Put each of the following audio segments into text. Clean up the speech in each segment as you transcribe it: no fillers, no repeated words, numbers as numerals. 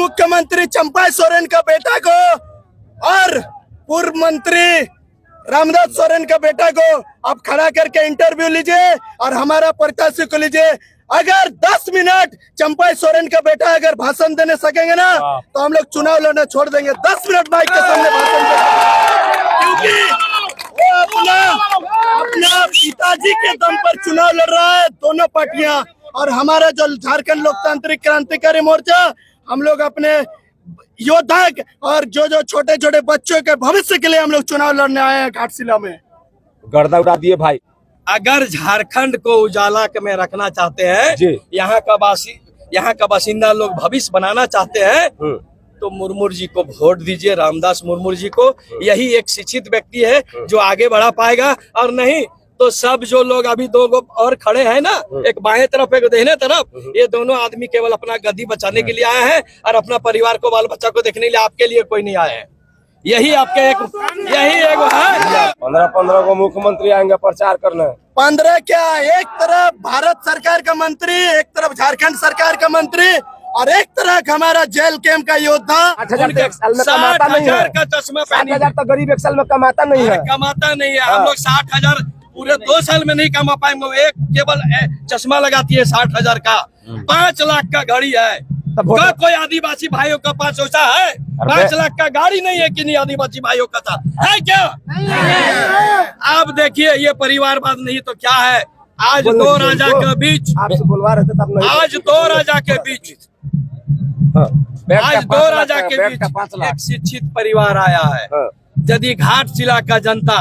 मुख्यमंत्री चंपा सोरेन का बेटा को और पूर्व मंत्री रामदास सोरेन का बेटा को आप खड़ा करके इंटरव्यू लीजिए और हमारा प्रत्याशी को लीजिए। अगर 10 मिनट चंपा सोरेन का बेटा अगर भाषण देने सकेंगे ना तो हम लोग चुनाव लड़ना छोड़ देंगे। 10 मिनट माइक के सामने भाषण देंगे, क्योंकि वो अपना पिताजी के दम पर चुनाव लड़ रहा है दोनों पार्टियां। और हमारा जो झारखंड लोकतांत्रिक क्रांतिकारी मोर्चा, हम लोग अपने योद्धा और जो छोटे छोटे बच्चों के भविष्य के लिए हम लोग चुनाव लड़ने आए हैं घाटशिला में। गर्दा उड़ा दिए भाई। अगर झारखंड को उजाला में रखना चाहते हैं, यहाँ का बासिंदा लोग भविष्य बनाना चाहते हैं, तो मुर्मू जी को वोट दीजिए, रामदास मुर्मू जी को। यही एक शिक्षित व्यक्ति है जो आगे बढ़ा पाएगा। और नहीं तो सब जो लोग अभी दो लोग और खड़े हैं ना, एक बाएं तरफ एक दाहिने तरफ, ये दोनों आदमी केवल अपना गद्दी बचाने के लिए आए हैं और अपना परिवार को बाल बच्चा को देखने के लिए, आपके लिए कोई नहीं आए हैं। यही आपके यही एक है। 15 को मुख्यमंत्री आएंगे प्रचार करने। 15 क्या, एक तरफ भारत सरकार का मंत्री, एक तरफ झारखंड सरकार का मंत्री और एक तरफ हमारा जेल कैंप का योद्धा। 60,000 का चश्मा 60,000 तो गरीब एक साल में कमाता नहीं है। कमाता नहीं है। हम लोग 60,000 पूरे 2 साल में नहीं कमा पाएंगे। एक केवल चश्मा लगाती है 60,000 का। 5 लाख का घड़ी है। क्या कोई आदिवासी भाइयों का पास सोचा है? 5 लाख का गाड़ी नहीं है कि नहीं आदिवासी भाइयों का था, है क्या? अब देखिए, ये परिवारवाद नहीं तो क्या है? आज दो राजा के बीच, आपसे बुलवा रहे थे तब नहीं। आज दो राजा के बीच एक शिक्षित परिवार आया है। यदि घाटशिला का जनता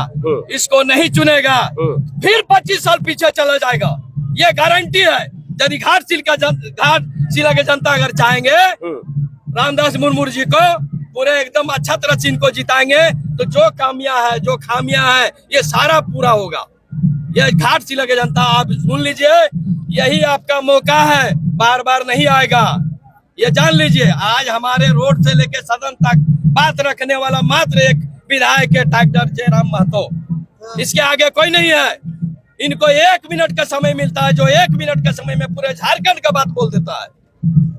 इसको नहीं चुनेगा, फिर 25 साल पीछे चला जाएगा, ये गारंटी है। यदि घाटशिला के जनता अगर चाहेंगे रामदास मुर्मू जी को पूरे एकदम अच्छा तरह से इनको जिताएंगे, तो जो खामियां है ये सारा पूरा होगा। ये घाटशिला के जनता आप सुन लीजिए, यही आपका मौका है, बार बार नहीं आएगा, ये जान लीजिए। आज हमारे रोड से लेके सदन तक बात रखने वाला मात्र एक विधायक है, डॉक्टर जयराम महतो। इसके आगे कोई नहीं है। इनको 1 मिनट का समय मिलता है, जो 1 मिनट का समय में पूरे झारखंड का बात बोल देता है।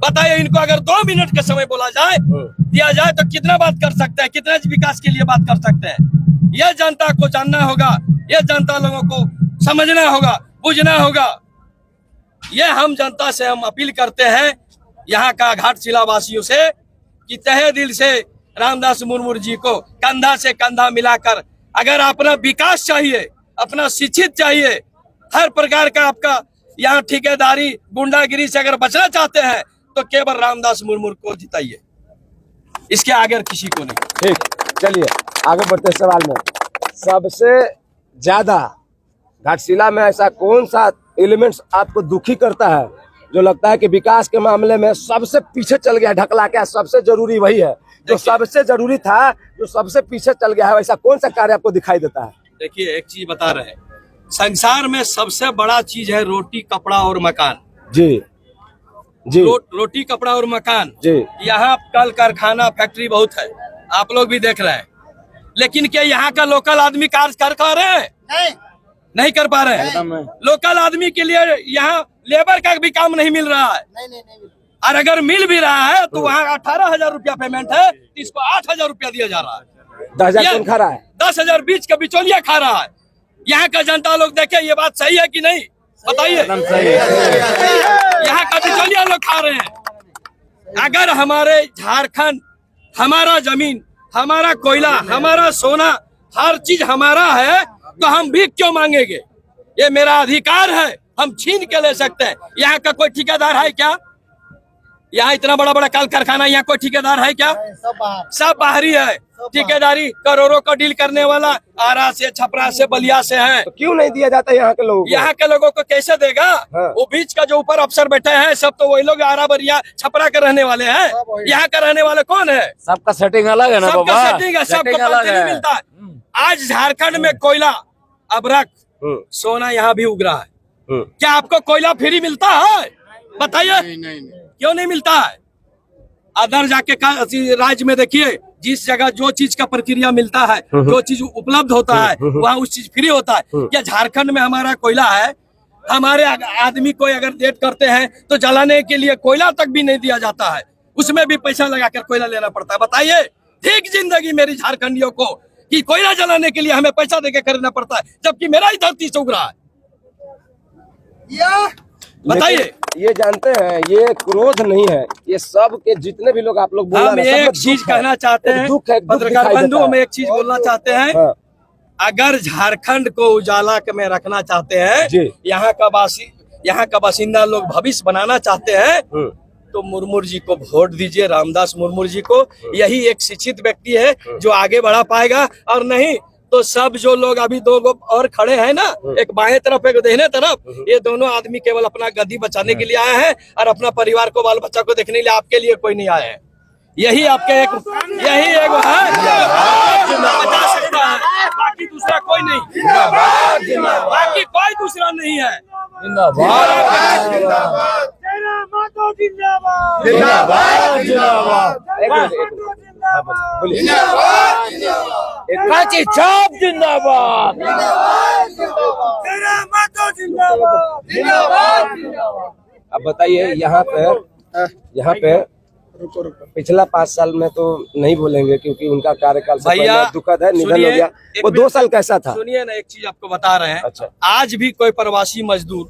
बताइए, इनको अगर 2 मिनट का समय बोला जाए, दिया जाए, तो कितना बात कर सकते हैं, कितना विकास के लिए बात कर सकते हैं? यह जनता को जानना होगा, यह जनता लोगों को समझना होगा, बुझना होगा। यह हम जनता से हम अपील करते हैं, यहाँ का घाटशिला वासियों से, कि तहे दिल से रामदास मुर्मू जी को कंधा से कंधा मिलाकर, अगर अपना विकास चाहिए, अपना शिक्षित चाहिए, हर प्रकार का आपका यहाँ ठेकेदारी गुंडागिरी से अगर बचना चाहते हैं, तो केवल रामदास मुर्मू को जिताइए, इसके आगे किसी को नहीं। ठीक, चलिए आगे बढ़ते सवाल में। सबसे ज्यादा घाटशिला में ऐसा कौन सा एलिमेंट्स आपको दुखी करता है, जो लगता है कि विकास के मामले में सबसे पीछे चल गया, ढकला के? सबसे जरूरी वही है जो सबसे जरूरी था, जो सबसे पीछे चल गया है। वैसा कौन सा कार्य आपको दिखाई देता है? देखिए, एक चीज बता रहे हैं, संसार में सबसे बड़ा चीज है रोटी, कपड़ा और मकान। जी जी। रोटी, कपड़ा और मकान जी। यहाँ कल कारखाना फैक्ट्री बहुत है, आप लोग भी देख रहे हैं, लेकिन क्या यहाँ का लोकल आदमी कार्य कर पा रहे हैं? नहीं कर पा रहे हैं। लोकल आदमी के लिए यहाँ लेबर का भी काम नहीं मिल रहा है। और अगर मिल भी रहा है तो वहाँ 18,000 रुपया पेमेंट है, इसको 8,000 रुपया दिया जा रहा है। 10,000 कौन खा रहा है? 10,000 बीच का बिचौलिया खा रहा है। यहाँ का जनता लोग देखे, ये बात सही है कि नहीं, बताइए। यहाँ का बिचौलिया लोग खा रहे हैं। अगर हमारे झारखंड, हमारा जमीन, हमारा कोयला, हमारा सोना, हर चीज हमारा है, तो हम भी क्यों मांगेंगे? ये मेरा अधिकार है, हम छीन के ले सकते हैं। यहाँ का कोई ठेकेदार है क्या? यहाँ इतना बड़ा बड़ा कल कारखाना, यहाँ कोई ठेकेदार है क्या? सब बाहरी है। ठेकेदारी करोड़ों का डील करने वाला आरा से, छपरा से, बलिया से है। तो क्यों नहीं दिया जाता यहाँ के लोगों को? यहाँ के लोगों को कैसे देगा? वो बीच का जो ऊपर अफसर बैठे हैं, सब तो वही लोग आरा बरिया छपरा के रहने वाले हैं। यहाँ का रहने वाले कौन है? सबका सेटिंग अलग है ना, सबका सेटिंग है, सबको नहीं मिलता है। आज झारखंड में कोयला, अबरक, सोना यहाँ भी उग रहा है। क्या आपको कोयला फ्री मिलता है? बताइए, क्यों नहीं मिलता है? अदर जाके राज्य में देखिए, जिस जगह जो चीज का प्रक्रिया मिलता है, जो चीज उपलब्ध होता है, वहाँ उस चीज फ्री होता है। क्या झारखंड में हमारा कोयला है? हमारे आदमी को अगर डेट करते हैं तो जलाने के लिए कोयला तक भी नहीं दिया जाता है। उसमें भी पैसा लगाकर कोयला लेना पड़ता है। बताइए, ठीक जिंदगी मेरी झारखंडियों को कि कोयला जलाने के लिए हमें पैसा देके खरीदना पड़ता है, जबकि मेरा ही धरती सूख रहा है। बताइए। लेकिन ये जानते हैं, ये क्रोध नहीं है, ये सब के जितने भी लोग आप लोग बोल हम रहे हैं, सब एक में चीज दुख है। कहना चाहते हैं, दुख है, दुख पत्रकार दिखाई बंधु, देता हम है। एक चीज बोलना चाहते हैं। हाँ, अगर झारखंड को उजाला में रखना चाहते हैं, जी। यहाँ का बासिंदा लोग भविष्य बनाना चाहते हैं, तो मुर्मू जी को वोट दीजिए, रामदास मुर्मू जी को। यही एक शिक्षित व्यक्ति है जो आगे बढ़ा पाएगा, और नहीं तो सब जो लोग अभी दो और खड़े हैं ना, एक बाएं तरफ एक दाहिने तरफ, ये दोनों आदमी केवल अपना गद्दी बचाने के लिए आए हैं और अपना परिवार को, बाल बच्चा को देखने के लिए, आपके लिए कोई नहीं आए हैं। यही आपके यही एक है बचा सकता है, बाकी दूसरा कोई नहीं, बाकी कोई दूसरा नहीं है। अब बताइए, यहाँ पे पिछला 5 साल में तो नहीं बोलेंगे क्योंकि उनका कार्यकाल से भैया, पहले दुखद है, निधन हो सुनिए, गया। वो 2 साल कैसा था? सुनिए ना, एक चीज आपको बता रहे हैं। अच्छा। आज भी कोई प्रवासी मजदूर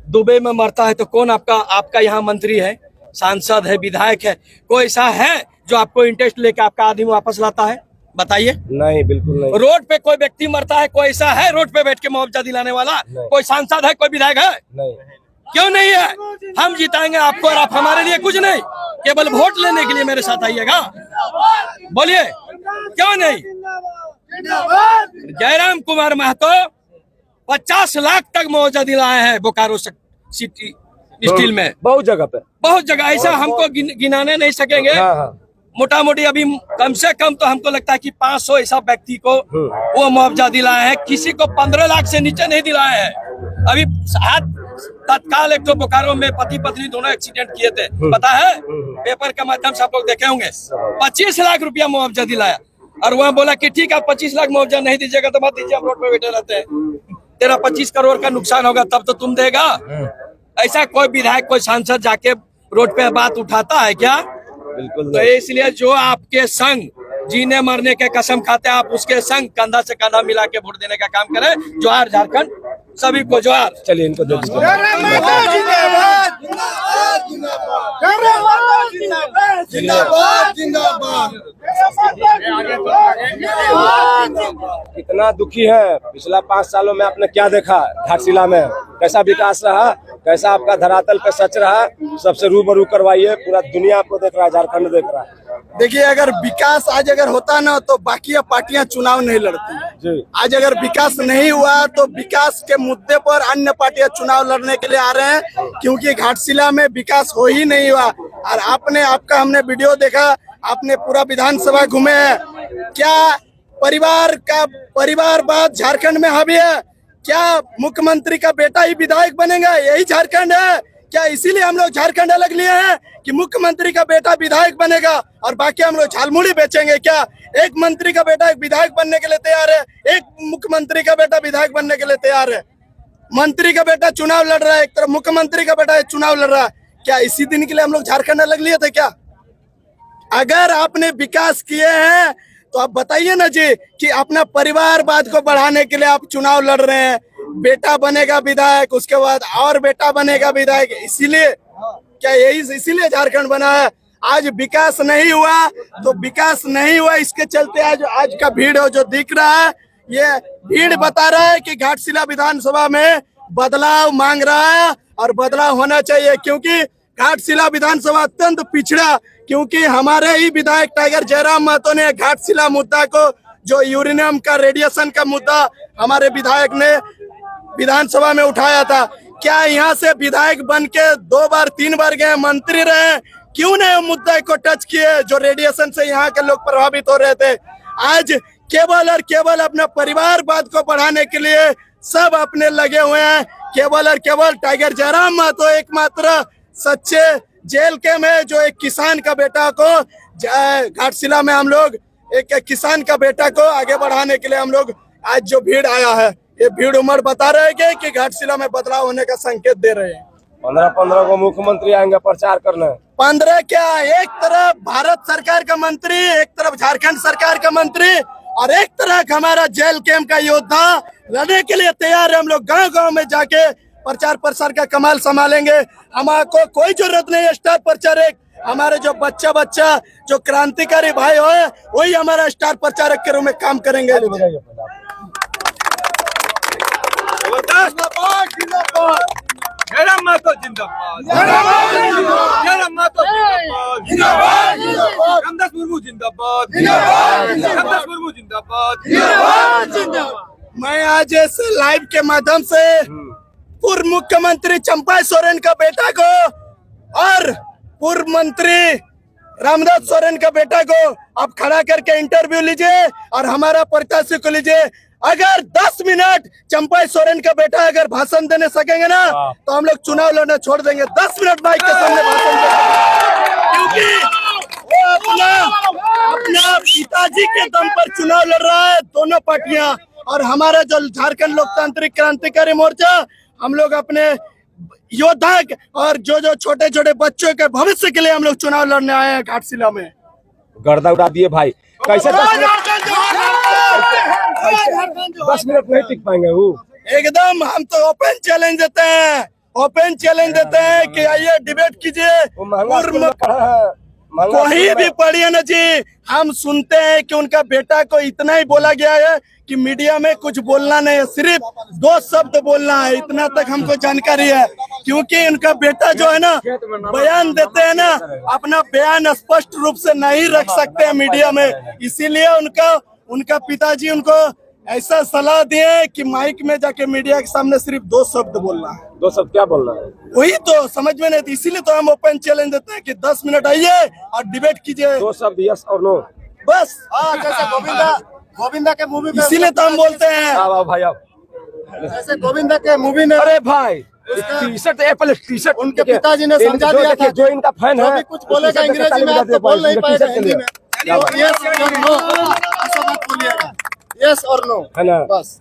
दुबई में मरता है तो कौन आपका यहाँ मंत्री है, सांसद है, विधायक है? कोई ऐसा है जो आपको इंटरेस्ट लेके आपका आदमी वापस लाता है? बताइए। नहीं, बिल्कुल नहीं। रोड पे कोई व्यक्ति मरता है, कोई ऐसा है रोड पे बैठ के मुआवजा दिलाने वाला? कोई सांसद है, कोई विधायक है? नहीं। क्यों नहीं है? हम जिताएंगे आपको और आप हमारे लिए कुछ नहीं, केवल वोट लेने के लिए मेरे साथ आइएगा। बोलिए, क्यों नहीं? जयराम कुमार महतो 50 लाख तक मुआवजा दिलाए हैं बोकारो सिटी स्टील में, बहुत जगह पे, बहुत जगह। ऐसा हमको गिनाने नहीं सकेंगे। हाँ, हाँ। मोटा मोटी अभी कम से कम तो हमको लगता है कि 500 ऐसा व्यक्ति को वो मुआवजा दिलाए हैं, किसी को 15 लाख से नीचे नहीं दिलाए हैं। अभी तत्काल एक तो बोकारो में पति पत्नी दोनों एक्सीडेंट किए थे, पता है, पेपर के माध्यम से आप लोग देखे होंगे। 25 लाख रुपया मुआवजा दिलाया, और वह बोला कि ठीक है 25 लाख मुआवजा नहीं दीजिएगा तो मत दीजिए, हम रोड पे बैठे रहते हैं, तेरा 25 करोड़ का नुकसान होगा तब तो तुम देगा। ऐसा कोई विधायक, कोई सांसद जाके रोड पे बात उठाता है क्या? बिल्कुल तो नहीं। इसलिए जो आपके संग जीने मरने के कसम खाते हैं, आप उसके संग कंधा से कंधा मिला के वोट देने का काम करें। जोहार झारखंड, सभी को जोहार। चलिए इनको दे दीजिए। कितना दुखी है? पिछला 5 सालों में आपने क्या देखा? घाटशिला में कैसा विकास रहा, कैसा आपका धरातल पे सच रहा, सबसे रूबरू करवाइए। पूरा दुनिया आपको देख रहा है, झारखंड देख रहा है। देखिए, अगर विकास आज अगर होता ना तो बाकी पार्टियां चुनाव नहीं लड़ती जी। आज अगर विकास नहीं हुआ तो विकास के मुद्दे पर अन्य पार्टियां चुनाव लड़ने के लिए आ रहे हैं, क्योंकि घाटशिला में विकास हो ही नहीं हुआ। और हमने वीडियो देखा, आपने पूरा विधानसभा घूमे हैं, क्या परिवारवाद झारखंड में हावी है? क्या मुख्यमंत्री का बेटा ही विधायक बनेगा? यही झारखंड है क्या? इसीलिए हम लोग झारखंड अलग लिए हैं कि मुख्यमंत्री का बेटा विधायक बनेगा और बाकी हम लोग झालमुड़ी बेचेंगे क्या? एक मंत्री का बेटा एक विधायक बनने के लिए तैयार है, एक मुख्यमंत्री का बेटा विधायक बनने के लिए तैयार है। मंत्री का बेटा चुनाव लड़ रहा है, एक तरफ मुख्यमंत्री का बेटा चुनाव लड़ रहा है। क्या इसी दिन के लिए हम लोग झारखंड अलग लिए थे क्या? अगर आपने विकास किए हैं तो आप बताइए ना जी कि अपना परिवारवाद को बढ़ाने के लिए आप चुनाव लड़ रहे हैं। बेटा बनेगा विधायक, उसके बाद और बेटा बनेगा विधायक, इसीलिए क्या इसीलिए झारखंड बना है? आज विकास नहीं हुआ तो विकास नहीं हुआ, इसके चलते आज का भीड़ जो दिख रहा है, ये भीड़ बता रहा है कि घाटशिला विधानसभा में बदलाव मांग रहा है और बदलाव होना चाहिए, क्योंकि घाटशिला विधानसभा अत्यंत पिछड़ा, क्योंकि हमारे ही विधायक टाइगर जयराम महतो ने घाटशिला मुद्दा को, जो यूरेनियम का रेडिएशन का मुद्दा हमारे विधायक ने विधानसभा में उठाया था। क्या यहाँ से विधायक बन के 2 बार 3 बार गए, मंत्री रहे, क्यों नहीं मुद्दे को टच किए जो रेडिएशन से यहाँ के लोग प्रभावित हो रहे थे? आज केवल और केवल अपना परिवारवाद को बढ़ाने के लिए सब अपने लगे हुए हैं। केवल और केवल टाइगर जयराम महतो एकमात्र सच्चे जेल के में, जो एक किसान का बेटा को घाटशिला में हम लोग एक किसान का बेटा को आगे बढ़ाने के लिए हम लोग आज जो भीड़ आया है, ये भीड़ उमड़ बता रहे हैं कि घाटशिला में बदलाव होने का संकेत दे रहे हैं। 15-15 को मुख्यमंत्री आएंगे प्रचार करने। 15 क्या, एक तरफ भारत सरकार का मंत्री, एक तरफ झारखंड सरकार का मंत्री और एक तरफ हमारा जेल कैंप का योद्धा लड़ने के लिए तैयार है। हम लोग गांव गांव में जाके प्रचार प्रसार का कमाल संभालेंगे। हमारे कोई जरूरत नहीं है स्टार प्रचारक, हमारे जो बच्चा जो क्रांतिकारी भाई हो वही हमारा स्टार प्रचारक के रूप में काम करेंगे। जयराम महतो जिंदाबाद, जयराम महतो जिंदाबाद, रामदास मुर्मू जिंदाबाद, रामदास मुर्मू जिंदाबाद। मैं आज इस लाइव के माध्यम से पूर्व मुख्यमंत्री चंपा सोरेन का बेटा को और पूर्व मंत्री रामदास सोरेन का बेटा को आप खड़ा करके इंटरव्यू लीजिए और हमारा प्रत्याशी को लीजिए। अगर 10 मिनट चंपा सोरेन का बेटा अगर भाषण देने सकेंगे ना तो हम लोग चुनाव लड़ना छोड़ देंगे। 10 मिनट माइक के सामने भाषण देंगे, क्योंकि वो अपना पिताजी के दम पर चुनाव लड़ रहा है दोनों पार्टियां। और हमारा जो झारखंड लोकतांत्रिक क्रांतिकारी मोर्चा, हम लोग अपने योद्धा और जो छोटे छोटे बच्चों के भविष्य के लिए हम लोग चुनाव लड़ने आए हैं घाटशिला में। गर्दा उड़ा दिए भाई, कैसे 10 मिनट नहीं टिक पाएंगे वो। एकदम हम तो ओपन चैलेंज देते हैं, ओपन चैलेंज देते हैं कि आइए डिबेट कीजिए। कोई भी पढ़िए ना जी, हम सुनते हैं कि उनका बेटा को इतना ही बोला गया है कि मीडिया में कुछ बोलना नहीं है, सिर्फ 2 शब्द बोलना है, इतना तक हमको जानकारी है। क्योंकि उनका बेटा जो है ना बयान देते हैं ना, अपना बयान स्पष्ट रूप से नहीं रख सकते हैं मीडिया में, इसीलिए उनका पिताजी उनको ऐसा सलाह दिए कि माइक में जाके मीडिया के सामने सिर्फ 2 शब्द बोलना है। 2 शब्द क्या बोलना है वही तो समझ में नहीं, इसीलिए तो हम ओपन चैलेंज देते हैं कि 10 मिनट आइए और डिबेट कीजिए। 2 शब्द यस और नो बस। जैसे गोविंदा के मूवी में, इसीलिए तो हम बोलते हैं। आओ भाई आओ। जैसे गोविंदा के मूवी में अरे भाई टी-शर्ट एप्पल टी-शर्ट उनके पिताजी ने समझा दिया था, जो इनका फैन जो है भी कुछ बोलेगा अंग्रेजी में आप तो बोल नहीं पाएगा हिंदी में। यस और नो, ऐसा मत बोलिएगा, यस और नो है ना। बस।